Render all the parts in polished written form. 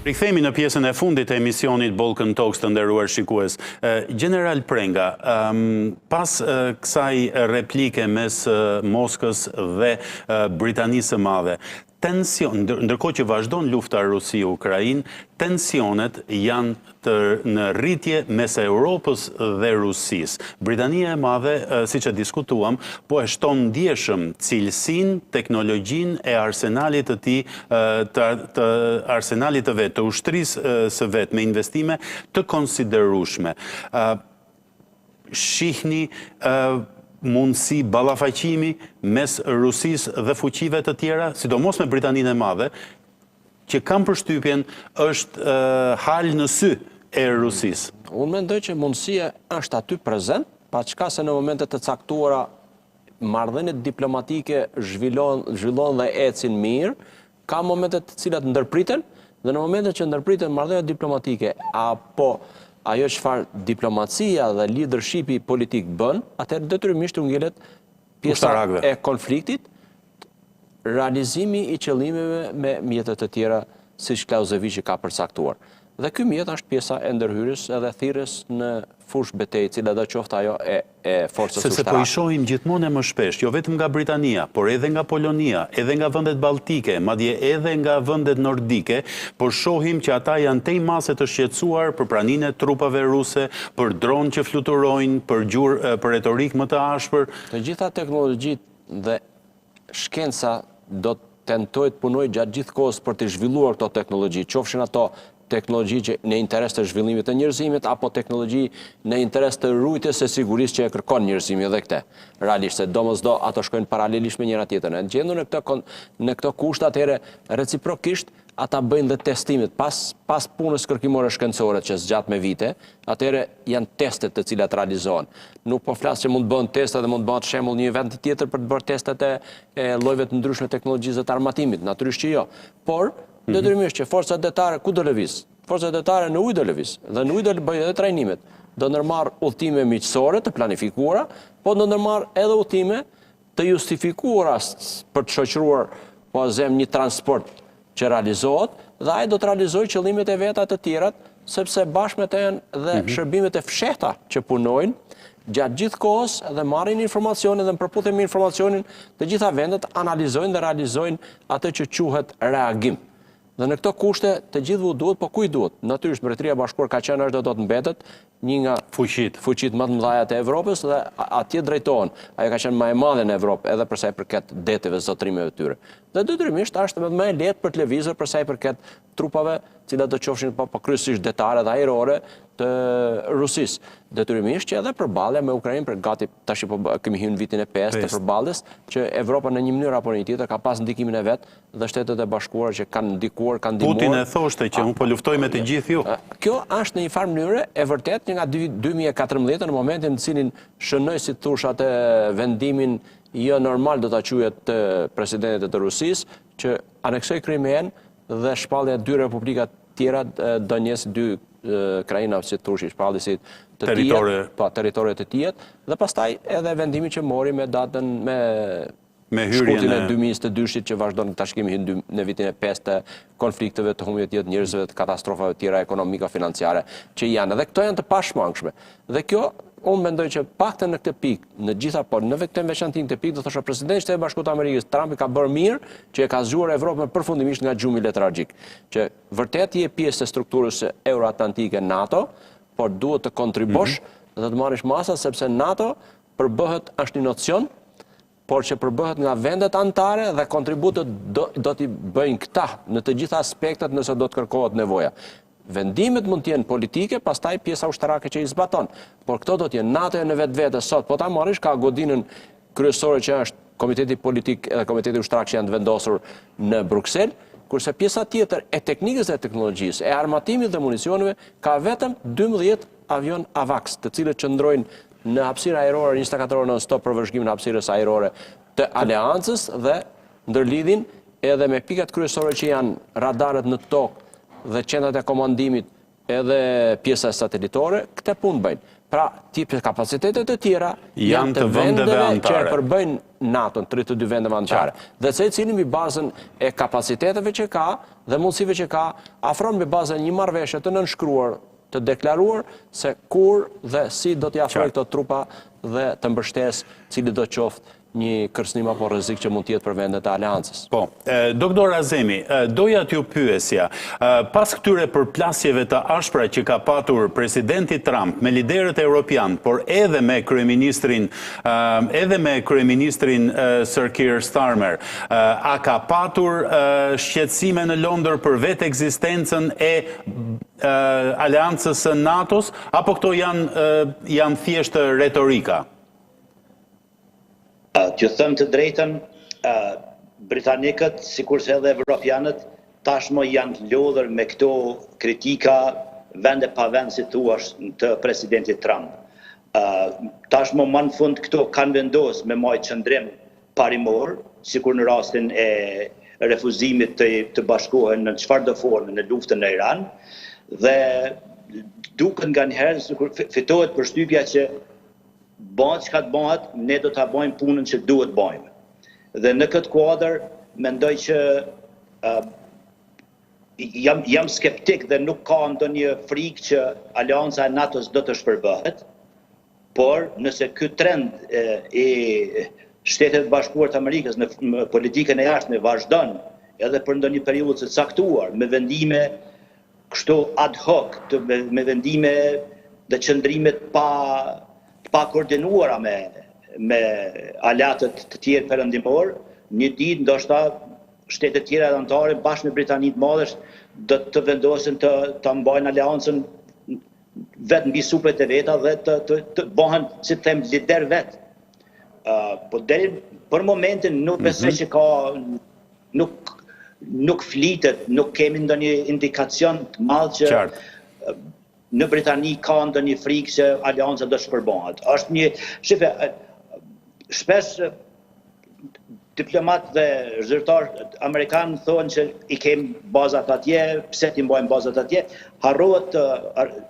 Rikthehemi në pjesën e fundit të emisionit Balkan Talks, të nderuar shikues. General Prenga, pas kësaj replike mes Moskës dhe Britanisë së Madhe, ndërkohë që vazhdon lufta Rusi-Ukrainë, tensionet janë në rritje mes Europës dhe Rusisë. Britania e Madhe, siç e diskutuam, po e shton ndjeshëm cilësinë, teknologjinë e arsenalit të tij, të arsenalit të vet, të ushtrisë së vet me investime të konsiderueshme. Shihni mundësi ballafaqimi mes Rusisë dhe fuqive të tjera, sidomos me Britaninë e Madhe, që kam përshtypjen është hal në sy e Rusisë. Unë mendoj që mundësia është aty prezent, pa çka se në momentet të caktuara marrëdhëniet diplomatike zhvillon dhe ecin mirë, ka momentet të cilat ndërpriten, dhe në momentet që ndërpriten marrëdhëniet diplomatike apo ajo çfarë diplomacia dhe leadershipi politik bën, atëherë detyrimisht u ngjelet pjesa e konfliktit, realizimi i qëllimeve me mjetet të tjera siç Clausewitz ka përcaktuar. Dhe ky mjet është pjesa e ndërhyrjes edhe thirrjes në fushë betejë, cila do qoftë ajo e forcës ushtarake. Sepse po i shohim gjithmonë më shpesh, jo vetëm nga Britania, por edhe nga Polonia, edhe nga vendet balltike, madje edhe nga vendet nordike, por shohim që ata janë tej mase të shqetësuar për praninë e trupave ruse, për dronë që fluturojnë, për retorik më të ashpër. Të gjitha teknologjitë dhe shkenca do të tentojë të punojë gjatë gjithë kohës për të zhvilluar këto teknologji, qofshin ato teknologji që në interes të zhvillimit të njerëzimit, apo teknologji në interes të rujtjes së sigurisë që e kërkon njerëzimi dhe këte. Realisht, se domosdo ato shkojnë paralelisht me njëra tjetrën. Gjendur në këto kushte, atëherë reciprokisht ata bëjnë dhe testimit. Pas punës kërkimore shkencore që zgjat me vite, atëherë janë testet të cilat realizohen. Nuk po flas që mund të bëhen testet dhe mund të bëhet shembull një event tjetër për të bërë testet e llojeve të ndryshme teknologjisë të armatimit, natyrisht që jo. Por detyrimisht që forcat detare ku do lëviz? Forcat detare në ujë do lëviz, dhe në ujë do bëjë edhe trajnimet. Do ndërmarr udhëtime miqësore të planifikuara, po do ndërmarr edhe udhëtime të justifikuara për të shoqëruar po azem një transport që realizohet, dhe ai do të realizojë qëllimet e veta të tjerat, sepse bashkë me të janë dhe shërbimet e fshehta që punojnë gjatë gjithë kohës dhe marrin informacionin dhe në përputhje me informacionin të gjitha vendet analizojnë dhe realizojnë atë që quhet reagim. Dhe në këto kushte të gjithë duhet, po kuj duhet? Natyrisht Mbretëria e Bashkuar ka qenë është do të mbetet një nga fuqitë më të mëdha të Evropës dhe atje drejtohen. Ajo ka qenë më e madhe në Evropë edhe për sa i përket deteve, zotrimeve të tyre. Dhe detyrimisht është më e lehtë për të lëvizur për sa i përket trupave, cilat do qofshin po kryesisht detare dhe ajrore të Rusisë. Detyrimisht që edhe përballja me Ukrainë, për gati tash po kemi hyrë në vitin e 5 të përballjes, që Evropa në një mënyrë apo në një tjetër ka pas ndikimin e vet dhe Shtetet e Bashkuara që kanë ndikuar, kanë ndihmuar. Putin e thoshte që unë po luftoj me të gjithë ju. Kjo është në një farë mënyrë e vërtet që nga 2014 në momentin në cilin shënoi si thosh atë vendimin jo normal do ta quhet të presidentit të Rusisë që aneksoi Krimen dhe shpallja 2 republika tjera Donetsk, 2 Krajina, si thosh, shpallësit të territoret të tjera, dhe pastaj edhe vendimi që mori me datën me shkurtin e 2022-shit që vazhdon tash kemi hyrë në vitin e 5 të konflikteve, të humbjeve të jetë njerëzve, të katastrofave të tjera ekonomiko-financiare që janë. Dhe këto janë të pashmangshme. Dhe kjo unë mendoj që paktën në këtë pikë, në gjitha por në këtë veçantin këtë pikë, do thoshë presidenti i Shtetit Bashkuar të Amerikës, Trumpi ka bërë mirë që e ka zgjuar Evropën përfundimisht nga gjumi letargjik, që vërtet je pjesë e strukturës euroatlantike NATO, por duhet të kontribosh dhe të marrësh masa sepse NATO përbëhet është një nocion, por që përbëhet nga vendet anëtare dhe kontributët do t'i bëjnë këta në të gjitha aspektet nëse do të kërkohet nevoja. Vendimet mund t'jenë politike, pastaj pjesa ushtarake që i zbaton. Por këto do t'jenë NATO në vetë sot, po ta marrish ka godinën kryesore që është Komiteti Politik edhe Komiteti Ushtarak që janë të vendosur në Bruksel, kurse pjesa tjetër e teknikës dhe teknologjisë, e armatimit dhe municioneve, ka vetëm 12 avion AVAX, të cilët qëndrojnë në hapësirë ajrore 24 orë non-stop për vëzhgimin e hapësirës ajrore të aleancës dhe ndërlidhin edhe me pikat kryesore që janë radarët në tokë dhe qendrat e komandimit edhe pjesa satelitore, këtë punë bëjnë. Pra, tipet kapacitetet të tjera janë të vendeve që anëtare. e përbëjnë NATO-n, 32 vendeve anëtare. Dhe secili mbi bazën e kapaciteteve që ka dhe mundësive që ka, afron mbi bazën e një marrëveshje të nënshkruar, të deklaruar se kur dhe si do t'i afrojë këto trupa dhe të mbështes cili do qoftë një kërcënim apo rrezik që mund të jetë për vendet e aleancës. Po, doktor Azemi, doja t'ju pyesja, pas këtyre përplasjeve të ashpra që ka patur presidenti Trump me liderët europian, por edhe me kryeministrin Sir Keir Starmer, a ka patur shqetësime në Londër për vetë ekzistencën e aleancës së NATO-s, apo këto janë thjesht retorika? Që thëmë të drejtën, Britanikët, sikurse edhe Evropianët, tashmë janë lodhur me këto kritika vende pa vend si thuash të presidentit Trump. Tashmë më në fund këto kanë vendosur me marrë qëndrim parimor, sikur në rastin e refuzimit të bashkohen në çfarëdo forme në luftën në Iran, dhe duket nganjëherë sikur fitohet përshtypja që bëhet çka të bëhet, ne do ta bëjmë punën që duhet bëjmë. Dhe në këtë kuadër mendoj që jam skeptik dhe nuk ka ndonjë frikë që aleanca e NATO-s do të shpërbëhet, por nëse ky trend i Shtetet Bashkuara të Amerikës në politikën e jashtme vazhdon edhe për ndonjë periudhë të caktuar, me vendime kështu ad hoc, me vendime dhe qëndrimet pa koordinuara me aleatët të tjerë perëndimor, një ditë ndoshta shtetet tjera anëtare bashkë me Britaninë të Madhe do të vendosen të mbajnë aleancën vetë mbi supet e veta dhe të bëhen, si të them, lider vetë. Po deri për momentin nuk besoj që ka nuk flitet, nuk kemi ndonjë indikacion të madh që në Britani ka ndonjë frikë që aleanca do shpërbohet. Është një, shpesh diplomat dhe zyrtar amerikan thonë që i kemi bazat atje, pse ti mbajmë bazat atje, harrohet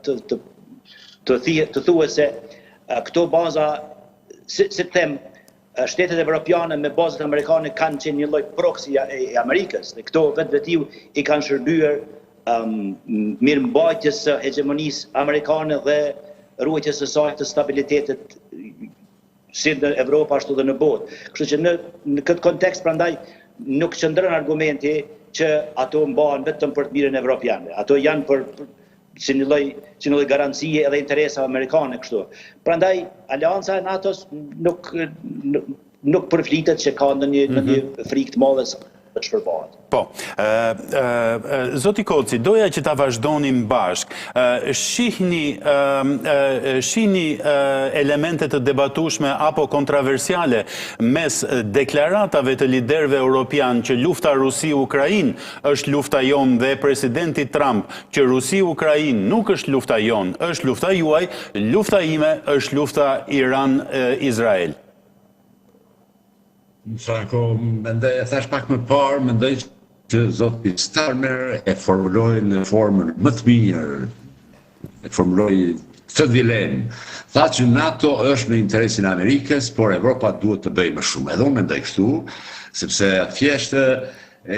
të thuhet se këto baza, si të them, shtetet evropiane me bazat amerikane kanë qenë një lloj proxy e Amerikës, dhe këto vetvetiu i kanë shërbyer mirëmbajtjes së hegemonisë amerikane dhe ruajtjes së saj të stabilitetit si në Evropë ashtu dhe në botë. Kështu që në këtë kontekst prandaj nuk qëndron argumenti që ato mbahen vetëm për të mirën evropiane. Ato janë për si një lloj garancie edhe interesa amerikane kështu. Prandaj aleanca e NATO-s nuk përflitet që ka ndonjë frikë të madhe të shpërbohet. Po, zoti Koci, doja që ta vazhdonim bashk. Shihni elemente të debatueshme apo kontroversiale mes deklaratave të liderëve europian që lufta Rusi-Ukrainë është lufta jonë dhe presidenti Trump që Rusi-Ukrainë nuk është lufta jonë, është lufta juaj, lufta ime është lufta Iran-Izrael. E thash pak më parë, mendoj që zoti Starmer e formuloi në formën më të mirë, e formuloi këtë dilemë. Tha që NATO është në interesin e Amerikës, por Evropa duhet të bëjë më shumë. Edhe unë mendoj kështu, sepse thjesht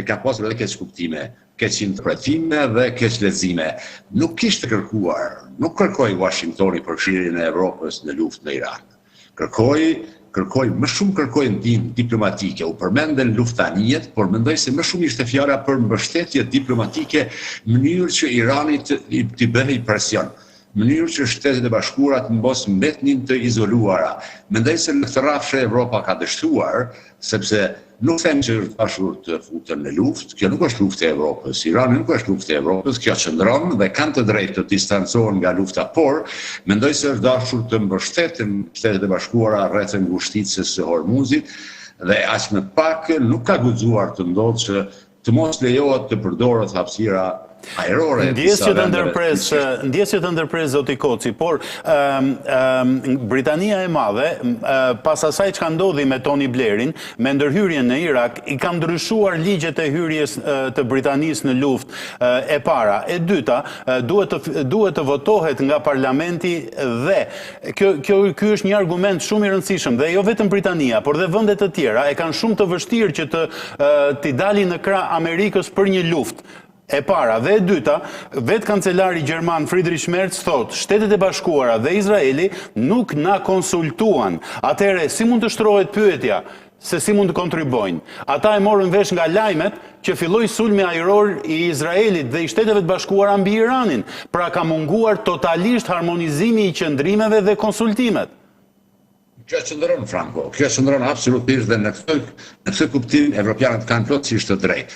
ka pasur edhe keq kuptime, keq interpretime dhe keq lexime. Nuk kishte kërkuar, nuk kërkoi Washingtoni përfshirjen e Evropës në luftë në Iran. Më shumë kërkoi ndihmë diplomatike, u përmenden luftanijet, por mendoj se më shumë ishte fjala për mbështetje diplomatike, mënyrë që Iranit t'i bëhej presion, mënyrë që Shtetet e Bashkuara të mos mbetnin të izoluara. Mendoj se në këtë rrafshe Evropa ka dështuar, sepse nuk them që është dashur të futen në luftë, kjo nuk është luftë e Evropës, Irani nuk është luftë e Evropës, kjo qëndron dhe kanë të drejtë të distancohen nga lufta, por mendoj se është dashur të mbështeten Shtetet e Bashkuara rreth ngushticës së Hormuzit dhe aq më pak nuk ka guxuar të ndodhë që të mos lejohet të përdoret hapësira ajrore. Ndjes që të ndërpres zoti Koci, por Britania e Madhe, pas asaj që ka ndodhi me Tony Blairin, me ndërhyrjen në Irak, i ka ndryshuar ligjet e hyrjes të Britanisë në luftë e para. E dyta, duhet të votohet nga parlamenti dhe ky është një argument shumë i rëndësishëm dhe jo vetëm Britania, por dhe vendet të tjera e kanë shumë të vështirë që t'i dalin në krah Amerikës për një luftë e para. Dhe e dyta, vetë kancelari Gjerman Friedrich Merz thot, Shtetet e Bashkuara dhe Izraeli nuk na konsultuan. Atëherë, si mund të shtrohet pyetja se si mund të kontribojnë? Ata e morën vesh nga lajmet që filloi sulmi ajror i Izraelit dhe i Shteteve të Bashkuara mbi Iranin. Pra ka munguar totalisht harmonizimi i qëndrimeve dhe konsultimet. Kjo qëndron, Franco, kjo qëndron absolutisht dhe në këtë kuptim evropianët kanë plotësisht të drejtë.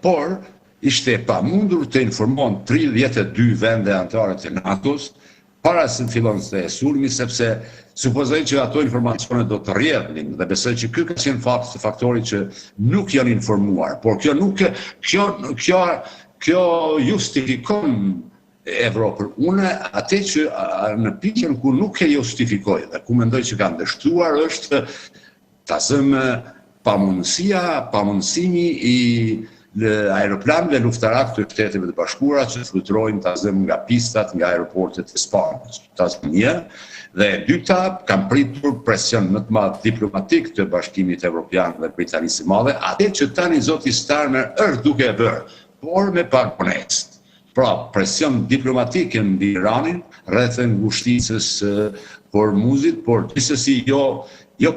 Por ishte pa mundur të informon 32 vende anëtare të NATO-s para se të fillon të sulmi, sepse supozoj që ato informacione do të rrjedhin dhe besoj që ky ka qenë faktori që nuk janë informuar, por kjo justifikon Evropën. Unë atë që në pikën ku nuk e justifikoj dhe ku mendoj që ka ndështuar është ta zëmë pamundësimi i aeroplanëve luftarak të Shteteve të Bashkuara që fluturojnë ta zëmë nga pistat, nga aeroportet e Spanjës. Ta zëmë një. Dhe e dyta, kam pritur presion më të madh diplomatik të Bashkimit Evropian dhe Britanisë së Madhe, atë që tani zoti Starmer është duke bërë, por me pak onest. Pra, presion diplomatik mbi Iranin, rreth ngushticës Hormuzit, por gjithsesi jo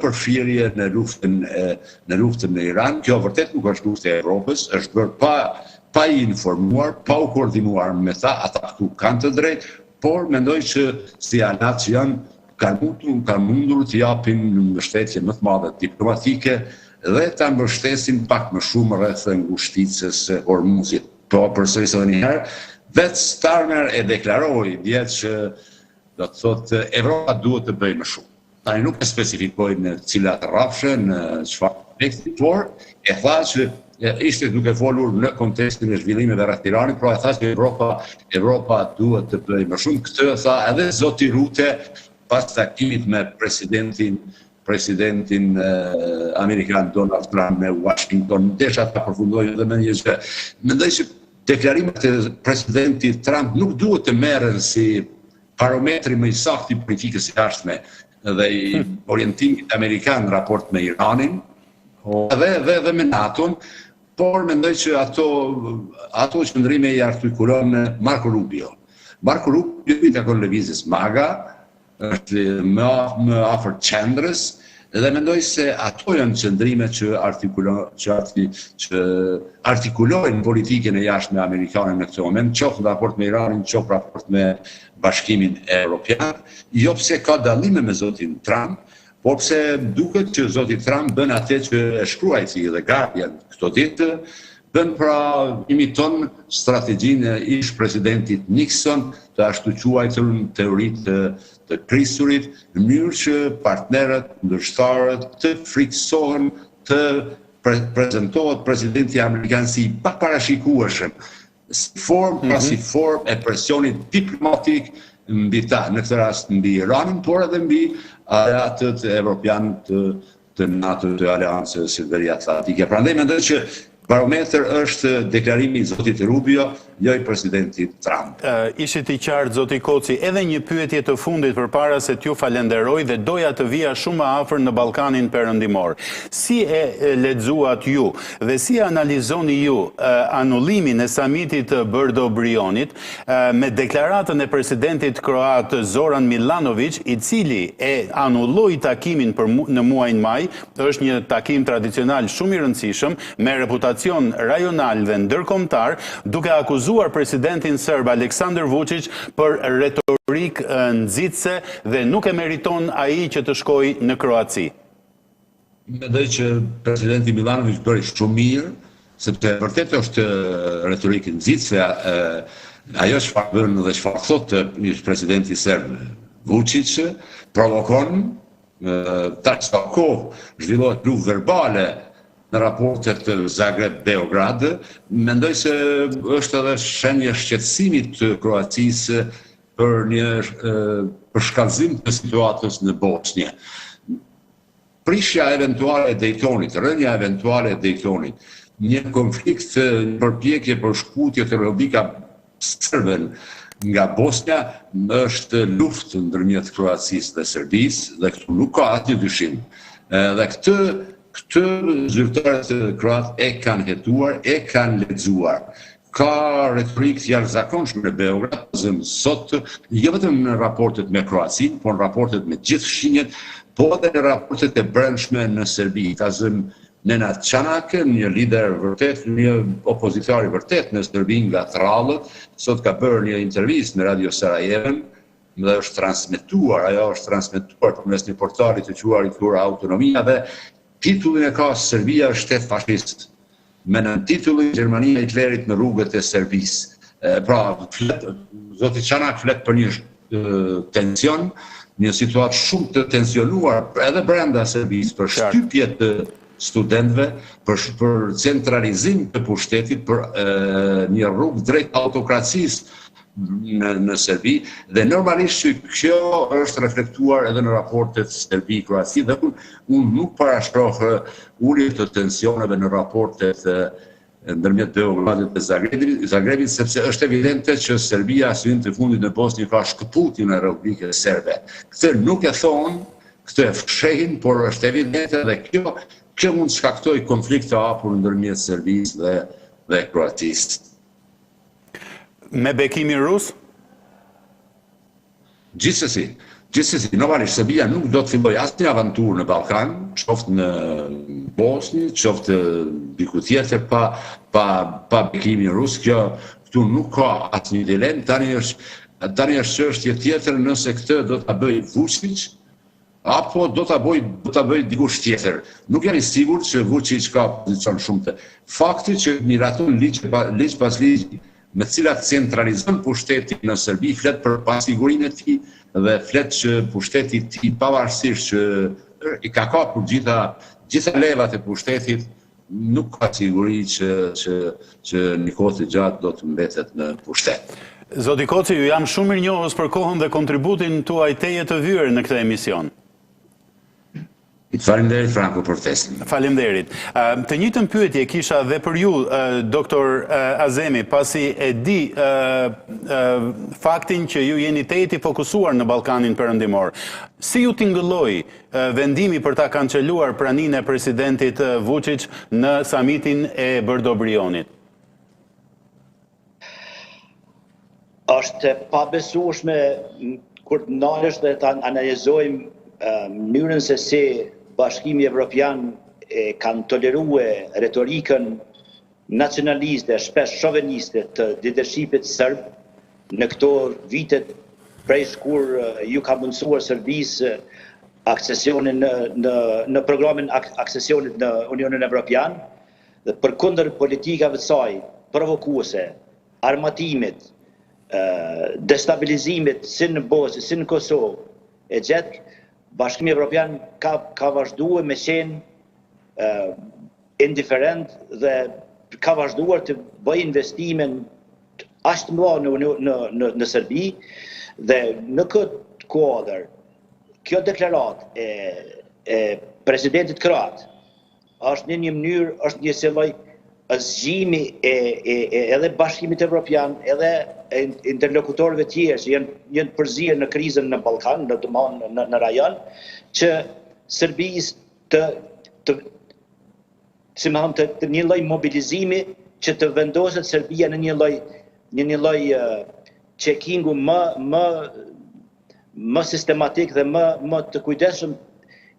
përfshirje në luftën në Iran. Kjo vërtet nuk është luftë e Evropës, është bërë pa i informuar, pa u koordinuar me ta, ata këtu kanë të drejtë, por mendoj që si anat që janë kanë mundur të japin mbështetje më të madhe diplomatike dhe ta mbështesin pak më shumë rreth ngushticës Hormuzit. Po përsëris edhe një herë, vetë Starmer e deklaroi dje që do të thotë Evropa duhet të bëjë më shumë. Tani nuk e specifikoi në cilat rrafshe, në çfarë konteksti, por e tha që ishte duke folur në kontekstin e zhvillimeve rreth Iranit, pra e tha që Evropa duhet të bëjë më shumë. Këtë e tha edhe zoti Rute pas takimit me presidentin amerikan Donald Trump në Washington. Desha ta përfundoj edhe me një gjë. Mendoj që deklarimet e presidentit Trump nuk duhet të merren si parametri më i saktë i politikës jashtme dhe i orientimit amerikan në raport me Iranin dhe me NATO-n, por mendoj që ato qëndrime i artikulon Marco Rubio. Marco Rubio i takon lëvizjes MAGA, është më afër qendrës, dhe mendoj se ato janë qëndrime që artikulojnë politikën e jashtme amerikane në këtë moment, qoftë në raport me Iranin, qoftë raport me Bashkimin Evropian, jo pse ka dallime me zotin Trump, por pse duket që zoti Trump bën atë që e shkruajti The Guardian këto ditë, bën pra imiton strategjinë e ish-presidentit Nixon të ashtu quajturën teoritë të krisurit, në mënyrë që partnerët, ndërshtarët të friksohen të prezantohet presidenti amerikan si i paparashikueshëm, si formë e presionit diplomatik mbi ta, në këtë rast mbi Iranin, por edhe mbi aleatët evropian të NATO, të aleancës Siveri-Atlantike. Prandaj mendoj që barometër është deklarimi i zotit Rubio, jo i presidentit Trump. Ishit i qartë, zoti Koci, edhe një pyetje të fundit përpara se t'ju falenderoj dhe doja të vija shumë më afër në Ballkanin Perëndimor. Si e lexuat ju dhe si analizoni ju anullimin e samitit të Brdo-Brionit me deklaratën e presidentit kroat Zoran Milanović, i cili e anulloi takimin në muajin maj, është një takim tradicional shumë i rëndësishëm me reputacion rajonal dhe ndërkombëtar, duke akuzuar presidentin serb Aleksandar Vučić për retorik nxitse dhe nuk e meriton ai që të shkojë në Kroaci. Mendoj që presidenti Milanović bëri shumë mirë, sepse vërtet është retorik nxitse, ajo çfarë bën dhe çfarë thotë presidenti serb Vučić provokon, ta çka kohë zhvillohet luftë verbale në raportet të Zagreb-Beograd, mendoj se është edhe shenjë shqetësimit të Kroacisë për një përshkallëzim të situatës në Bosnjë. Prishja eventuale e Daytonit, rënja eventuale e Daytonit, një konflikt, një përpjekje për shkputje të Republika Serben nga Bosnja është luftë ndërmjet Kroacisë dhe Serbisë dhe këtu nuk ka asnjë dyshim. Dhe këtë zyrtarët kroat e kanë hetuar, e kanë lexuar. Ka retorikë të jashtëzakonshme në Beograd, sot jo vetëm në raportet me Kroacinë, por në raportet me gjithë fshinjet, po edhe në raportet e brendshme në Serbi. Ka zënë Nenad Çanakë, një lider vërtet, një opozitar i vërtet në Serbi nga Trallët, sot ka bërë një intervistë në Radio Sarajevo dhe është transmetuar, ajo është transmetuar përmes një portali të quajtur Kultura Autonomia dhe titullin e ka Serbia është shtet fashist. Me në titullin Gjermania e Hitlerit në rrugët e Serbisë. Pra, zoti Çanak flet për një tension, një situatë shumë të tensionuar edhe brenda Serbisë për shtypje të studentëve, për centralizim të pushtetit, për një rrugë drejt autokracisë në Serbi, dhe normalisht që kjo është reflektuar edhe në raportet Serbi-Kroaci, dhe unë nuk parashtroh ulje të tensioneve në raportet ndërmjet Beogradit dhe Zagrebit, sepse është evidente që Serbia së vitin të fundit në Bosnjë ka shkëputjen e Republikës Serbe. Këtë nuk e thonë, këtë e fshehin, por është evidente dhe kjo mund të shkaktoj konflikt të hapur ndërmjet Serbisë dhe Kroacisë. Me bekimin rus? Gjithsesi, normalisht Serbia nuk do të fillojë asnjë aventurë në Ballkan, qoftë në Bosnjë, qoftë diku tjetër pa bekimin rus. Këtu nuk ka asnjë dilemë. Tani është çështje tjetër nëse këtë do ta bëj Vučić apo do ta bëj dikush tjetër. Nuk jam i sigurt që Vučić ka pozicion shumë të. Fakti që miraton ligj pas ligji, me cilat centralizon pushtetin në Serbi, flet për pasigurinë e tij dhe flet që pushteti i tij pavarësisht që i ka kapur gjitha levat e pushtetit, nuk ka siguri që një kohë të gjatë do të mbetet në pushtet. Zoti Koci, ju jam shumë mirënjohës për kohën dhe kontributin tuaj teje të vyer në këtë emision. Faleminderit Franco për ftesën. Faleminderit. Të njëjtën pyetje kisha dhe për ju, doktor Azemi, pasi e di faktin që ju jeni të fokusuar në Ballkanin Perëndimor. Si ju tingëlloi vendimi për ta kanceluar praninë e presidentit Vučić në samitin e Brdo-Brionit? Është pabesueshme kur të ndalesh dhe ta analizojmë mënyrën se si Bashkimi Evropian kanë toleruar retorikën nacionaliste, shpesh shoveniste të leadershipit serb në këto vitet prej kur ju ka mundësuar Serbisë aksesionin në programin aksesionit në Unionin Evropian dhe përkundër politikave të saj provokuese, armatimit, destabilizimit si në Bosnjë, si në Kosovë, e gjatë Bashkimi Evropian ka vazhduar me qenë indiferent dhe ka vazhduar të bëjë investimen aq të mëdha në Serbi dhe në këtë kuadër kjo deklaratë e presidentit kroat është një mënyrë, është një lloj zgjimi edhe Bashkimit Evropian, edhe interlokutorëve tjerë që janë përzierë në krizën në Ballkan, në rajon, që Serbisë të një lloj mobilizimi që të vendoset Serbia në një lloj checkingu më sistematik dhe më të kujdesshëm,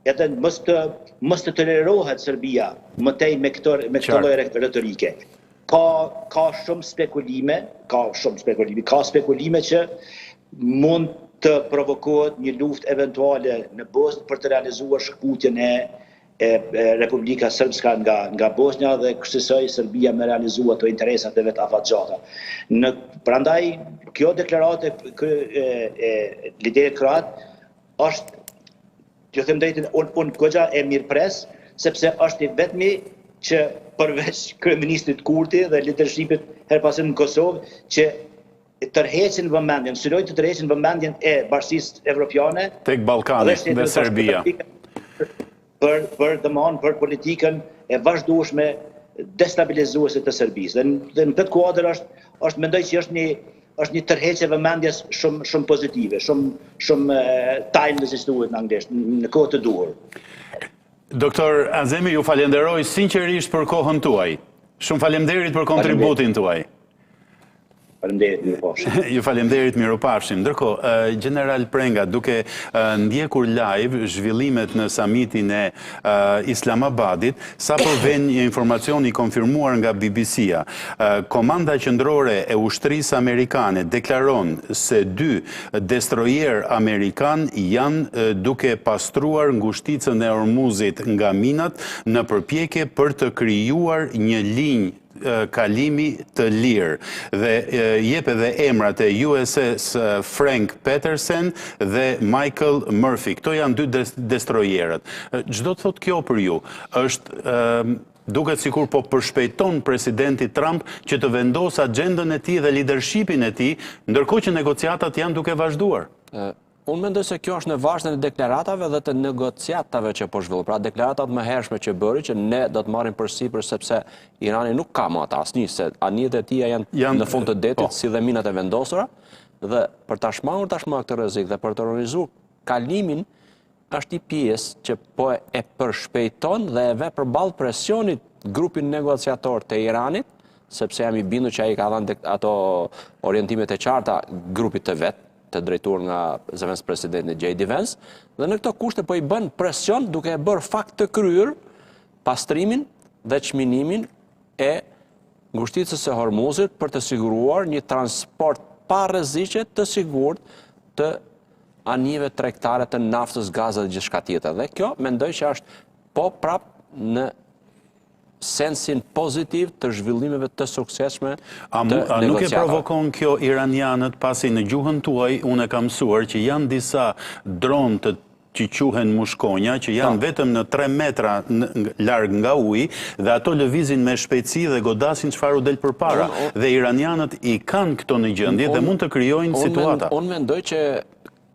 edhe mos të tolerohet Serbia më tej me këtë lloj retorike. Ka shumë spekulime, ka spekulime që mund të provokohet një luftë eventuale në Bosnjë për të realizuar shkputjen e Republika Srpska nga Bosnja dhe kësaj Serbia me realizuar ato interesat e vet afatgjata. Prandaj kjo deklaratë e liderit kroat është, ju them drejtën, unë goxha e mirëpres, sepse është i vetmi që përveç kryeministrit Kurti dhe leadershipit her pasim në Kosovë, që tërheqin vëmendjen, synojnë të tërheqin vëmendjen e Bashkisë Evropiane tek Ballkani dhe Serbia. Për politikën e vazhdueshme destabilizuese të Serbisë. Dhe në këtë kuadër është mendoj që është një tërheqje vëmendjes shumë pozitive, shumë timeless, si thuhet në anglisht, në kohë të duhur. Doktor Azemi, ju falenderoj sinqerisht për kohën tuaj. Shumë faleminderit për kontributin tuaj. Faleminderit, mirupafshim. Ju faleminderit, mirupafshim. Ndërkohë, General Prenga, duke ndjekur live zhvillimet në samitin e Islamabadit, sapo vjen një informacion i konfirmuar nga BBC-a. Komanda qendrore e ushtrisë amerikane deklaron se 2 destroyer amerikan janë duke pastruar ngushticën e Ormuzit nga minat në përpjekje për të krijuar një linjë kalimi të lirë dhe jep edhe emrat e USS Frank Petersen dhe Michael Murphy. Këto janë 2 destroyerët. Çdo të thot kjo për ju? Është duket sikur po përshpejton presidenti Trump që të vendos agendën e tij dhe leadershipin e tij, ndërkohë që negociatat janë duke vazhduar. Unë mendoj se kjo është në vazhdën e deklaratave dhe të negociatave që po zhvillohen. Pra deklaratat më hershme që bëri që ne do të marrim përsipër sepse Irani nuk ka më ata asnjë, se anijet e tij janë në fund të detit si dhe minat e vendosura, dhe për ta shmangur tashmë këtë rrezik dhe për të organizuar kalimin është një pjesë që po e përshpejton dhe e ve përballë presionit grupin negociator të Iranit, sepse jam i bindur që ai ka dhënë ato orientimet e qarta grupit të vet, të drejtuar nga zëvendës presidenti J.D. Vance, dhe në këto kushte po i bën presion duke e bërë fakt të kryer pastrimin dhe çminimin e ngushticës së Hormuzit për të siguruar një transport pa rreziqe të sigurt të anijeve tregtare të naftës, gazit dhe gjithçka tjetër. Dhe kjo mendoj që është po prap në sensin pozitiv të zhvillimeve të suksesshme të negociatave. Nuk e provokon kjo iranianët, pasi në gjuhën tuaj unë e kam mësuar që janë disa dronë që quhen mushkonja, që janë vetëm në 3 metra larg nga uji, dhe ato lëvizin me shpejtësi dhe godasin çfarë u del përpara. Dhe iranianët i kanë këto në gjendje dhe mund të krijojnë situata. Unë mendoj që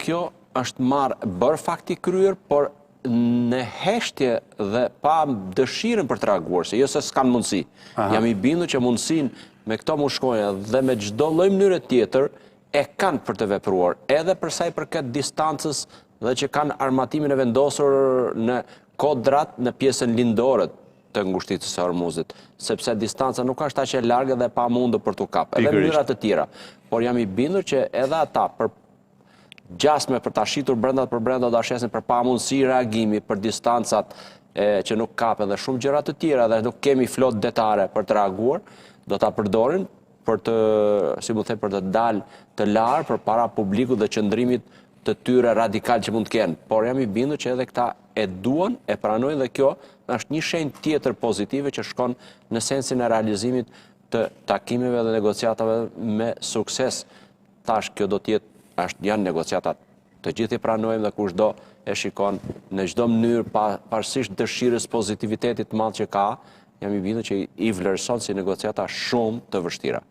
kjo është bërë fakti kryer, por në heshtje dhe pa dëshirën për të reaguar, se jo se s'kan mundësi. Jam i bindur që mundësinë me këto mushkonja dhe me çdo lloj mënyre tjetër e kanë për të vepruar, edhe për sa i përket distancës dhe që kanë armatimin e vendosur në kodrat në pjesën lindore të ngushticës së Hormuzit, sepse distanca nuk është aq e largë dhe pa mundur për t'u kapë, edhe mënyra të tjera. Por jam i bindur që edhe ata për gjasme për ta shitur brenda për brenda do shesin për pamundësi reagimi, për distancat që nuk kapen dhe shumë gjëra të tjera dhe nuk kemi flot detare për të reaguar, do ta përdorin për të, si më them, për të dalë të larë për para publikut dhe qëndrimit të tyre radikal që mund të kenë. Por jam i bindur që edhe këta e duan, e pranojnë dhe kjo është një shenjë tjetër pozitive që shkon në sensin e realizimit të takimeve dhe negociatave me sukses. Tash kjo do të jetë janë negociatat të gjithë i pranojmë dhe kushdo e shikon në çdo mënyrë pavarësisht dëshirës pozitivitetit të madh që ka, jam i bindur që i vlerëson si negociata shumë të vështira.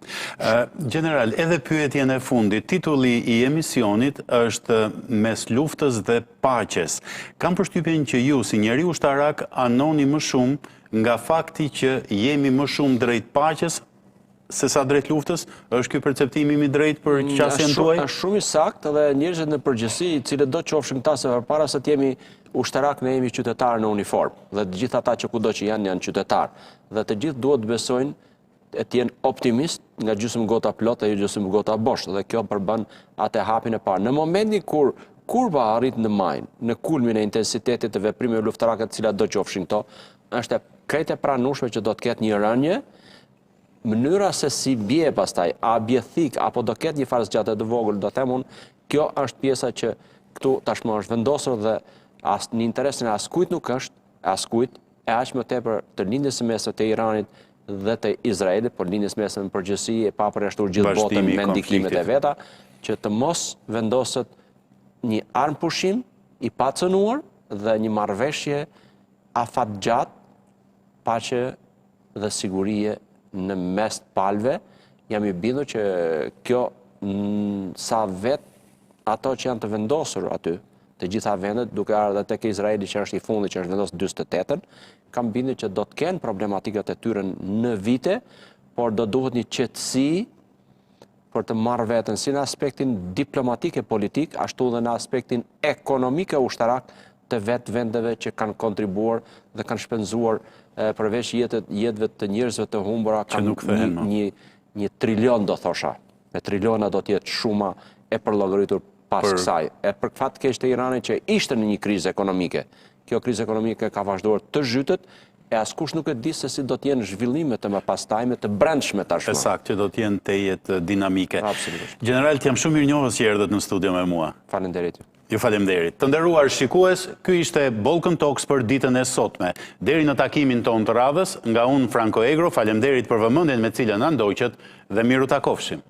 General, edhe pyetjen e fundit, titulli i emisionit është Mes luftës dhe paqes. Kam përshtypjen që ju si njeriu ushtarak anoni më shumë nga fakti që jemi më shumë drejt paqes se sa drejt luftës? Është ky perceptimi i drejt për qasjen tuaj? Është shumë i saktë dhe njerëzit në përgjithësi, cilët do qofshin këta se përpara se të jemi ushtarak, ne jemi qytetarë në uniformë, dhe të gjithë ata që kudo që janë qytetarë, dhe të gjithë duhet të besojnë të jenë optimist nga gjysmë gota plot e gjysmë gota bosh, dhe kjo përbën atë hapin e parë. Në momentin kur kurba arrit në majnë, në kulmin e intensitetit të veprimeve luftarake të cilat do qofshin këto, është krejt e pranueshme që do të ketë një rënje. Mënyra se si bie pastaj, a bie thik apo do ketë një farë zgjatje të vogël, do them unë, kjo është pjesa që këtu tashmë është vendosur dhe as në interesin e askujt nuk është, askujt, e aq më tepër të lindjes së mesme të Iranit dhe të Izraelit, por lindjes së mesme në përgjithësi e pa përjashtuar gjithë botën me ndikimet e veta, që të mos vendoset një armpushim i pacënuar dhe një marrëveshje afatgjat, pa që dhe sigurie në mes të palëve. Jam i bindur që kjo sa vetë ato që janë të vendosur aty, të gjitha vendet, duke ardhur tek Izraeli që është i fundit që është vendosur 48-ën, kam bindur që do të kenë problematikat e tyre në vite, por do duhet një qetësi për të marrë veten si në aspektin diplomatik e politik, ashtu dhe në aspektin ekonomik e ushtarak të vetë vendeve që kanë kontribuar dhe kanë shpenzuar përveç jetëve të njerëzve të humbura, kanë një trilion, do thosha. Me triliona do t'jetë shuma e përllogëritur pas kësaj. E për fat keq të Iranit që ishte në një krizë ekonomike. Kjo krizë ekonomike ka vazhduar të zhytet, e askush nuk e di se si do t'jenë zhvillimet e mëpastajme të brendshme tashmë. Saktë, që do t'jenë të jetë dinamike. Absolutisht. General, t'jam shumë mirënjohës që erdhët në studio me mua. Faleminderit. Ju falemderit. Të nderuar shikues, ky ishte Balkan Talks për ditën e sotme. Deri në takimin ton të radhës, nga unë Franco Egro, falemderit për vëmendjen me cilën na ndoqët dhe miru takofshim.